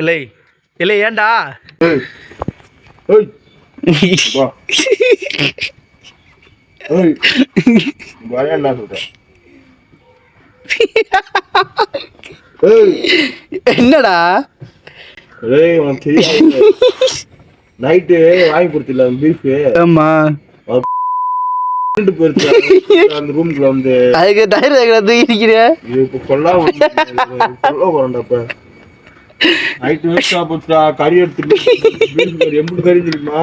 இல்லை இல்லை ஏண்டா என்னடா நைட்டு வாங்கி கொடுத்துல பீஃப். ஆமா அந்த ரூம்ல வந்து அதுக்கு டயர் தூக்கிக்கிறிய சொல்ல போறேன்டாப்ப. நைட்டு வேஸ்டா போச்சா கறி எடுத்துட்டு எம்புட்டு கறி தெரியுமா?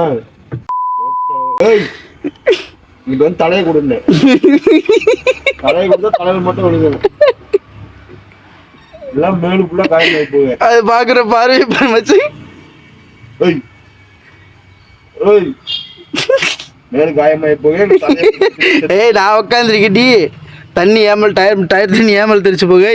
இங்க வந்து தலையை கொடுங்க, தலையை கொடுத்தா தலையில மட்டும் விழுங்க, எல்லாம் மேலுக்குள்ள காயமாயி போங்க. அது பாக்குற பார்வை மச்சி. மேலு காயமாயி போக. ஏய் நான் உட்காந்துருக்கடி தண்ணி ஏமல் டயர் தண்ணி ஏமல் தெரிச்சு போக.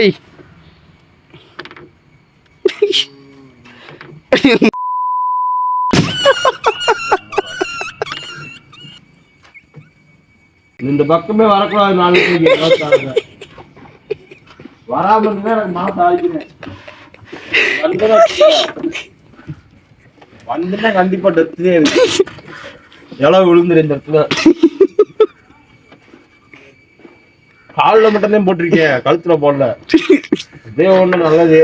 இந்த பக்கமே வரக்கூடாது. நாளைக்கு வராம இருந்தா எனக்கு மாசம் ஆகிக்கிறேன். வந்துன்னா கண்டிப்பா டெத்துலயே இருக்கு. எவ்வளவு விழுந்துரு இந்த இடத்துல. காலில் மட்டும்தான் போட்டிருக்கேன், கழுத்துல போடல. இதே ஒண்ணு நல்லது.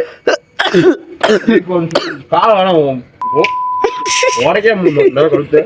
கால் வேணாம் உடைக்க முடியல கழுத்து.